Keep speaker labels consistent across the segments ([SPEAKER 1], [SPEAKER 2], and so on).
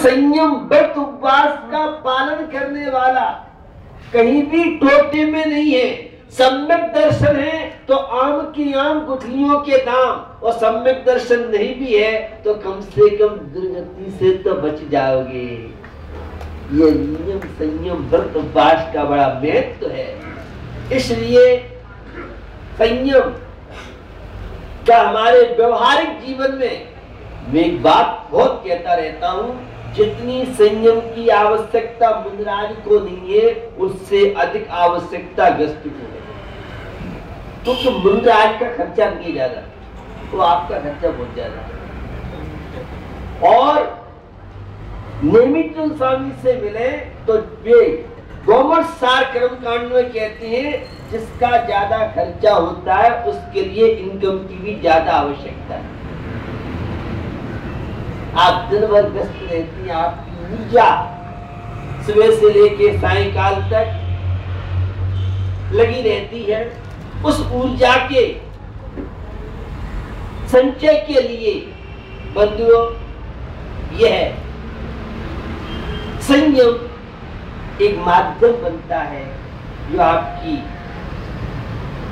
[SPEAKER 1] संयम व्रत उपवास का पालन करने वाला कहीं भी टोटे में नहीं है। सम्यक दर्शन है तो आम की आम गुठलियों के दाम, और सम्यक दर्शन नहीं भी है तो कम से कम दुर्गति से तो बच जाओगे। ये नियम संयम व्रत उपवास का बड़ा महत्व है। इसलिए संयम का हमारे व्यवहारिक जीवन में मैं एक बात बहुत कहता रहता हूं, जितनी संयम की आवश्यकता मुनिराज को नहीं है उससे अधिक आवश्यकता गृहस्थ को है। क्योंकि मुनिराज का खर्चा नहीं ज्यादा तो आपका खर्चा बहुत ज्यादा है। और नियमित स्वामी से मिले तो वे गौमठ सार कर्म कांड में कहते हैं जिसका ज्यादा खर्चा होता है उसके लिए इनकम की भी ज्यादा आवश्यकता है। आप दिन भर व्यस्त रहती हैं, आपकी ऊर्जा सुबह से लेकर सायंकाल तक लगी रहती है। उस ऊर्जा के संचय के लिए बंधुओं यह संयम एक माध्यम बनता है जो आपकी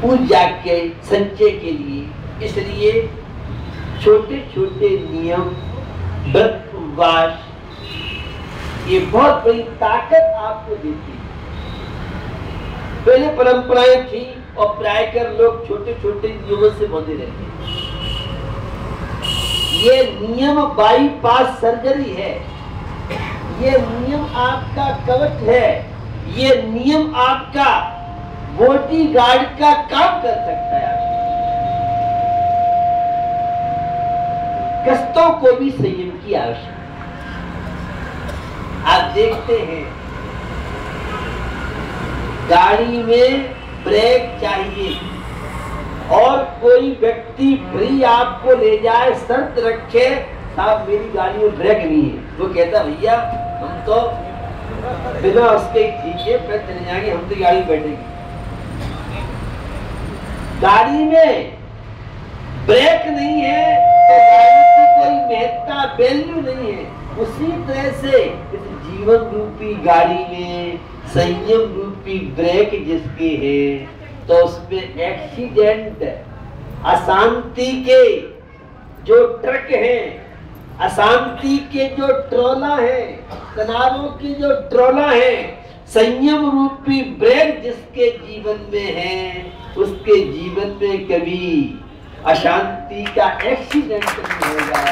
[SPEAKER 1] ऊर्जा के संचय के लिए। इसलिए छोटे छोटे नियम व्रत उपवास ये बहुत बड़ी ताकत आपको देती है। पहले परंपराएं थी और प्रायकर लोग छोटे छोटे नियमों से बंधे रहते हैं। ये नियम बाईपास सर्जरी है, ये नियम आपका कवच है, ये नियम आपका बॉडी गार्ड का काम कर सकता है। कष्टों को भी संयम की आवश्यकता। आप देखते हैं गाड़ी में ब्रेक चाहिए और कोई व्यक्ति फ्री आपको ले जाए, शर्त रखे साहब मेरी गाड़ी में ब्रेक नहीं है, वो कहता भैया हम तो बिना उसके ठीक है फिर चले जाएंगे, हम तो गाड़ी में बैठेंगे। गाड़ी में ब्रेक नहीं है तो गाड़ी की कोई महत्ता वैल्यू नहीं है। उसी तरह से इस जीवन रूपी गाड़ी में संयम रूपी ब्रेक जिसके है तो उसमें एक्सीडेंट अशांति के जो ट्रक हैं, अशांति के जो ट्रोला है, तनावों की जो ट्रोला है, संयम रूपी ब्रेक जिसके जीवन में है उसके जीवन में कभी अशांति का एक्सीडेंट नहीं होगा।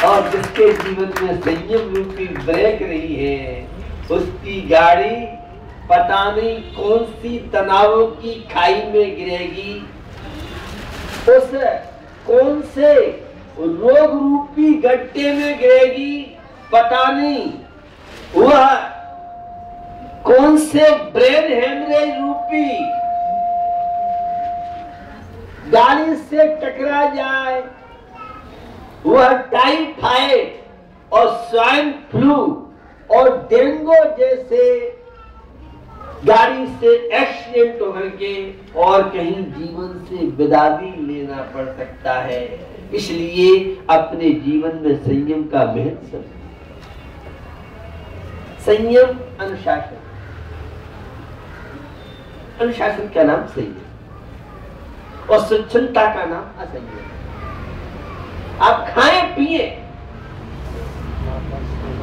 [SPEAKER 1] और जिसके जीवन में संयम रूपी ब्रेक नहीं है उसकी गाड़ी पता नहीं कौन सी तनावों की खाई में गिरेगी, उस कौन से रोग रूपी गड्ढे में गिरेगी पता नहीं, वह कौन से ब्रेन हेमरेज रूपी गाड़ी से टकरा जाए, वह टाइफाइड और स्वाइन फ्लू और डेंगू जैसे गाड़ी से एक्सीडेंट होकर के और कहीं जीवन से विदा भी लेना पड़ सकता है। इसलिए अपने जीवन में संयम का महत्व, संयम अनुशासन, अनुशासन का नाम संयम और स्वच्छता का नाम असंयम। आप खाएं पिए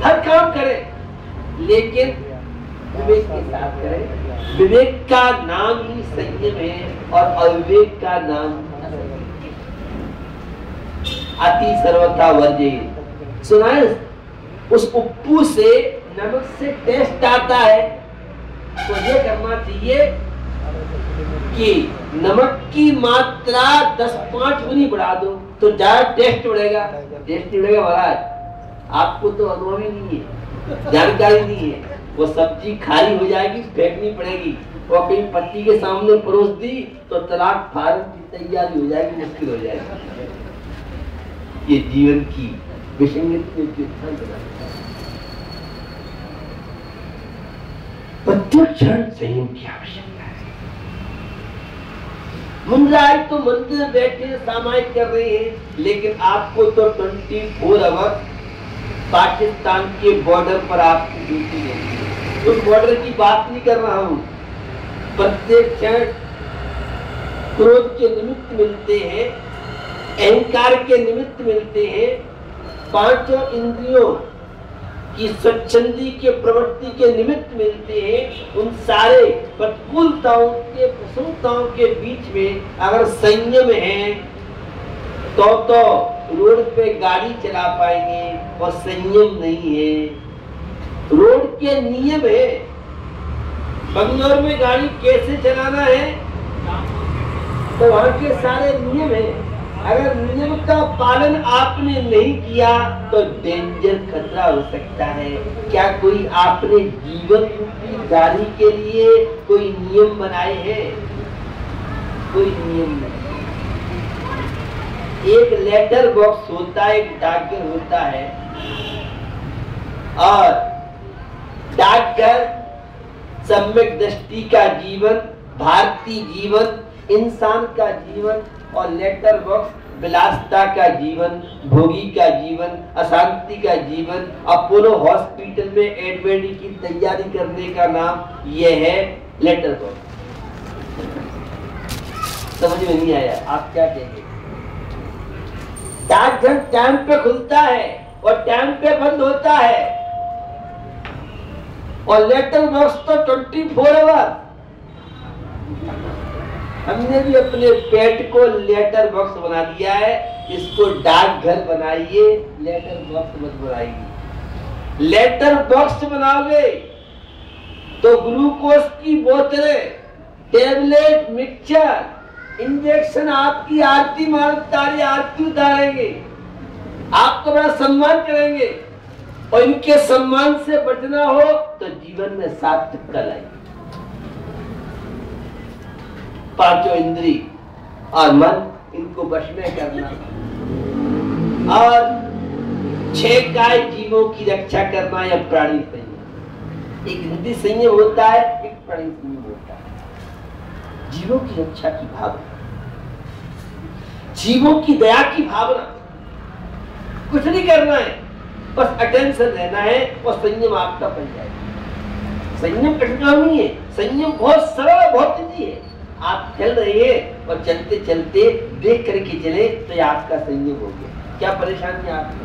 [SPEAKER 1] हर काम करें लेकिन विवेक के साथ करें। विवेक का नाम ही संयम है और अविवेक का नाम अति सर्वथा वर्जय। सुना है उस उप्पू से नमक से टेस्ट आता है तो ये करना चाहिए कि नमक की मात्रा 10-5 गुनी बढ़ा दो तो ज्यादा टेस्ट बढ़ेगा। टेस्ट बढ़ेगा महाराज, आपको तो अनुभव ही नहीं है, जानकारी नहीं है। वो सब्जी खाली हो जाएगी, फेंकनी पड़ेगी और कहीं पत्ती के सामने परोस दी तो तलाक फार्म की तैयारी हो जाएगी, मुश्किल हो जाएगी। ये जीवन की विसंगति के उत्थान बनाता है। प्रत्येक क्षण संयम की आवश्यकता है। मुंद्राज तो मंदिर बैठे सामायिक कर रहे हैं लेकिन आपको तो 24 आवर पाकिस्तान के बॉर्डर पर आपकी ड्यूटी है। उस बॉर्डर की बात नहीं कर रहा हूं। प्रत्येक क्षण क्रोध के निमित्त मिलते हैं, अहंकार के निमित्त मिलते हैं, पांचों इंद्रियों की स्वच्छंदी के प्रवृत्ति के निमित्त मिलते हैं। उन सारे प्रतिकूलताओं के प्रसन्नताओं के बीच में अगर संयम है तो रोड पे गाड़ी चला पाएंगे, और संयम नहीं है। रोड के नियम है, बंगलोर में गाड़ी कैसे चलाना है तो वहां के सारे नियम है। अगर नियम का पालन आपने नहीं किया तो डेंजर, खतरा हो सकता है। क्या कोई आपने जीवन रूपी गाड़ी के लिए कोई नियम बनाए हैं? कोई नियम नहीं। एक लेटर बॉक्स होता है, एक डाकघर होता है, और डाकघर सम्यक दृष्टि का जीवन, भारतीय जीवन, इंसान का जीवन, और लेटर बॉक्स विलासता का जीवन, भोगी का जीवन, अशांति का जीवन। अपोलो हॉस्पिटल में एडमिट की तैयारी करने का नाम यह है लेटर बॉक्स। समझ में नहीं आया? आप क्या कहेंगे? डाकघर टाइम पे खुलता है और टाइम पे बंद होता है, और लेटर बॉक्स तो 24 आवर। हमने भी अपने पेट को लेटर बॉक्स बना दिया है। इसको डाकघर बनाइए, लेटर बॉक्स मत बनाइए। लेटर बॉक्स बनाओगे तो ग्लूकोज की बोतलें, टेबलेट, मिक्सचर, इंजेक्शन आपकी आरती आरती उतारेंगे, आपको बड़ा सम्मान करेंगे, और इनके सम्मान से बचना हो तो जीवन में सार्थकता लाइए। पांचों इंद्री और मन, इनको वश में करना, और 6 काय जीवों की रक्षा करना, या प्राणी संयम। एक इंद्रिय संयम होता है, एक प्राणी संयम होता है। जीवों की रक्षा की भावना, जीवों की दया की भावना, कुछ नहीं करना है, बस अटेंशन रहना है, और संयम आपका बन जाएगा। संयम कठिन काम नहीं है, संयम बहुत सरल, बहुत इजी है। आप चल रहे हैं और चलते चलते देख करके चले तो ये आपका संयम हो गया। क्या परेशानी है आपको?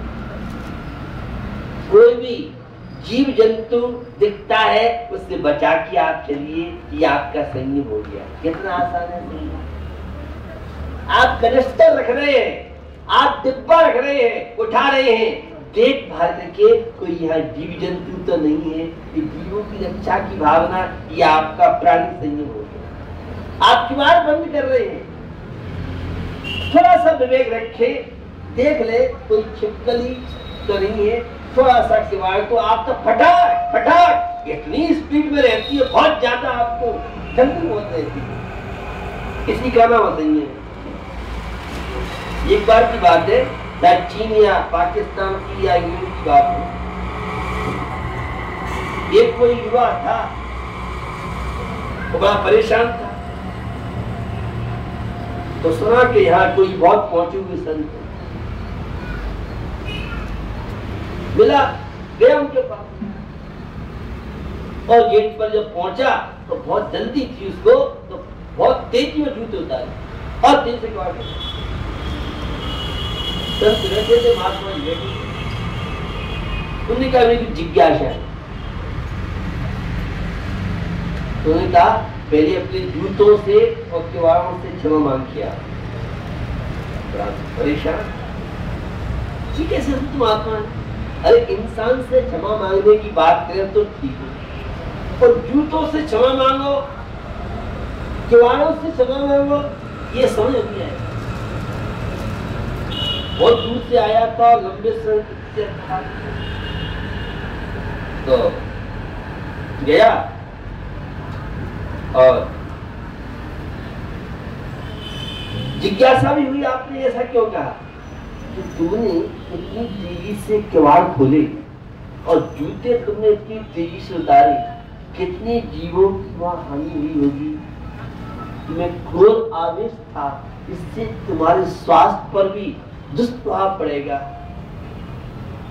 [SPEAKER 1] कोई भी जीव जंतु दिखता है, उससे बचा के आप चलिए, ये आपका संयम हो गया। कितना आसान है संयम। आप कनिस्टर रख रहे हैं, आप डिब्बा रख रहे हैं, उठा रहे हैं, देखभाल करके कोई यहाँ जीव जंतु तो नहीं है। ये जीवों की रक्षा की भावना, ये आपका प्राणी संयम हो गया। आप किवाड़ बंद कर रहे हैं, थोड़ा सा विवेक रखे, देख ले कोई छिपकली तो नहीं है, थोड़ा सा किवाड़ तो आप तो फटाक फटाक इतनी स्पीड में रहती है, बहुत ज्यादा आपको जल्दी बहुत रहती है। किसी का नाम नहीं है। एक बार की बात है, चीन या पाकिस्तान की या यूरोप की बात है। एक कोई युवा था, वो बड़ा परेशान था, तो सुना कि यहाँ कोई बहुत पहुंचे हुए संत मिला, गया उनके पास, और गेट पर जब पहुंचा तो बहुत जल्दी थी उसको, तो बहुत तेजी में जूते उतारे और तेज से कहा संत रहते थे, महात्मा जी बैठे, उन्होंने कहा मेरी जिज्ञासा है। तो उन्होंने कहा पहले अपने जूतों से और किवाड़ों से क्षमा मांग किया। परेशान, ठीक है संत महात्मा, अरे इंसान से क्षमा मांगने की बात करें तो ठीक है, और जूतों से क्षमा मांगो, किवाड़ों से क्षमा मांगो, ये समझ नहीं आया। बहुत दूर से आया था, लंबे समय से था, तो गया और जिज्ञासा भी हुई, आपने ऐसा क्यों कहा कि तुमने इतनी तेजी से किवाड़ खोले और जूते तुमने इतनी तेजी से उतारे, कितने जीवों की वहां हानि हुई होगी। तुम्हें क्रोध आवेश था, इससे तुम्हारे स्वास्थ्य पर भी दुष्प्रभाव पड़ेगा।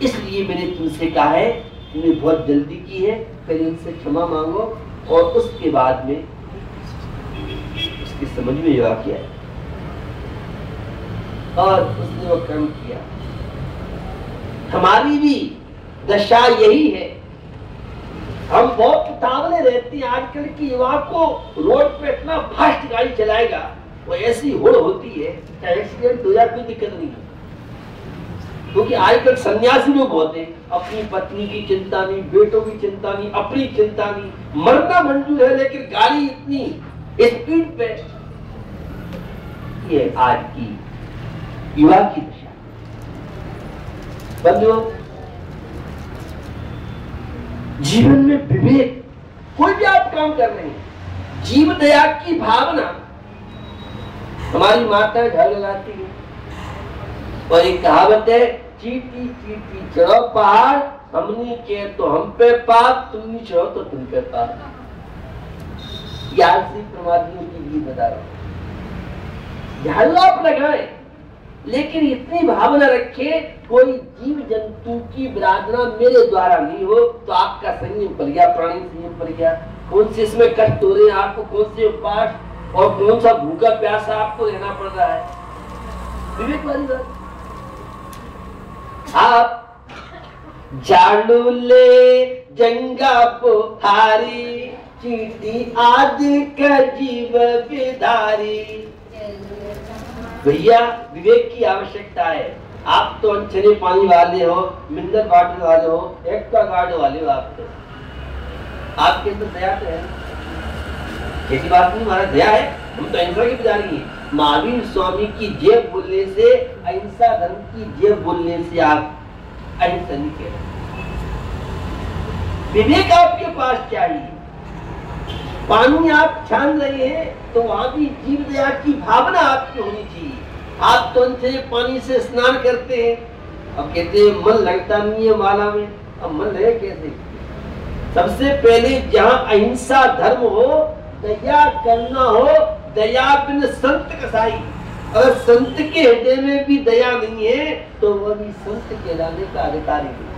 [SPEAKER 1] इसलिए मैंने तुमसे कहा है, तुमने बहुत जल्दी की है, पहले उनसे क्षमा मांगो और उसके बाद में उसकी समझ में युवा किया और उसने वो कर्म किया। हमारी भी दशा यही है, हम बहुत उतावले रहते हैं। आजकल की युवा को रोड पे इतना फास्ट गाड़ी चलाएगा, वो ऐसी हुड़ होती है, चाहे एक्सीडेंट हो जाए कोई दिक्कत नहीं है। क्योंकि आजकल सन्यासी लोग होते हैं, अपनी पत्नी की चिंता नहीं, बेटों की चिंता नहीं, अपनी चिंता नहीं, मरना मंजूर है लेकिन गाड़ी इतनी स्पीड पे। ये आज की युवा की दशा। बंधुओं, जीवन में विवेक, कोई भी आप काम कर रहे हैं, जीव दया की भावना। हमारी माता झाड़ू लगाती है और एक कहावत है, चीटी चीटी चढ़ो पहाड़, हमनी के तो हम पे पाप, तुमनी चढ़ो तो तुम पे पाप। याद से प्रमादियों की भी बता रहा हूं। झाड़ू आप लगाए लेकिन इतनी भावना रखे, कोई जीव जंतु की विराधना मेरे द्वारा नहीं हो, तो आपका संयम पड़ गया, प्राणी संयम पड़ गया। कौन से इसमें कष्ट हो रहे हैं आपको, कौन से उपास और कौन सा भूखा प्यासा आपको रहना पड़ रहा है, विवेक वाली बात। आप झाड़ू ले जंगा बुहारी, चीटी आदि का जीव विधारी। भैया विवेक की आवश्यकता है। आप तो अनछने पानी वाले हो, मिनरल वाटर वाले हो, एक्वागार्ड वाले हो, आप तो आपके अंदर दया तो है, ऐसी बात नहीं, हमारा दया है, हम तो अहिंसा के पुजारी हैं। महावीर स्वामी की जेब बोलने से, अहिंसा धर्म की जेब बोलने से आप अहिंसा नहीं कह रहे। विवेक आपके पास चाहिए। पानी आप छान रहे हैं तो वहां भी जीव दया की भावना आपकी होनी चाहिए। आप तो अनछने पानी से स्नान करते हैं, अब कहते हैं मन लगता नहीं है माला में, अब मन लगे कैसे? सबसे पहले जहां अहिंसा धर्म हो, दया करना हो, दया बिन संत कसाई। अगर संत के हृदय में भी दया नहीं है तो वह भी संत कहलाने का अधिकारी नहीं।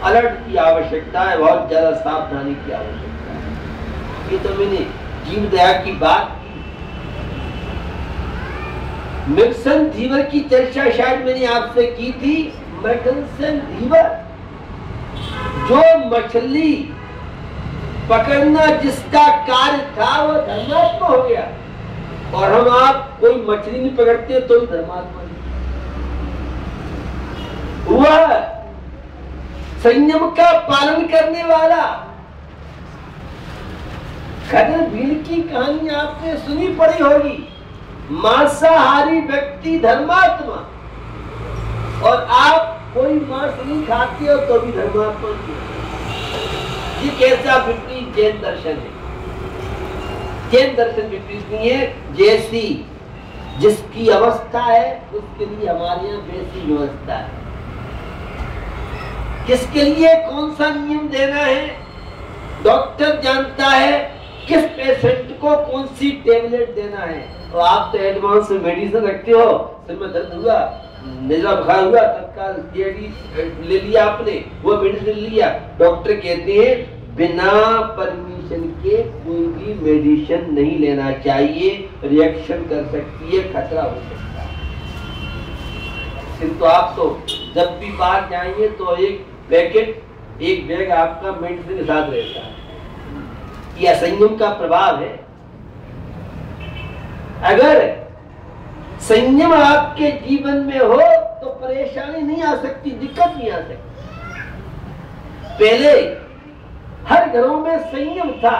[SPEAKER 1] अलर्ट की आवश्यकता है, बहुत ज्यादा सावधानी की आवश्यकता है। ये तो मैंने जीव दया की बात की। मैक्सन धीवर की चर्चा शायद मैंने आपसे की थी। मैक्सन धीवर जो मछली पकड़ना जिसका कार्य था वो धर्मात्मा हो गया, और हम आप कोई मछली नहीं पकड़ते तो ही धर्मात्मा नहीं हुआ। संयम का पालन करने वाला। खडर भीड़ की कहानी आपने सुनी पड़ी होगी। मांसाहारी व्यक्ति धर्मात्मा, और आप कोई मांस नहीं खाते हो तो भी धर्मात्मा नहीं। ये कैसा विपरीत जैन दर्शन है। जैन दर्शन विपरीत नहीं है, जैसी जिसकी अवस्था है उसके लिए हमारे यहाँ वैसी व्यवस्था है। किसके लिए कौन सा नियम देना है डॉक्टर जानता है, किस पेशेंट को कौन सी टेबलेट देना है। तो आप तो एडवांस में मेडिसिन रखते हो, सिर में दर्द हुआ, नजला बुखार हुआ, तत्काल ले लिया आपने, वो मेडिसिन लिया। डॉक्टर कहते हैं बिना परमिशन के कोई भी मेडिसिन नहीं लेना चाहिए, रिएक्शन कर सकती है, खतरा हो सकता है। फिर तो आप तो जब भी बाहर जाएंगे तो एक पैकेट, एक बैग आपका मेडिसिन के साथ रहता है। यह संयम का प्रभाव है। अगर संयम आपके जीवन में हो तो परेशानी नहीं आ सकती, दिक्कत नहीं आ सकती। पहले हर घरों में संयम था।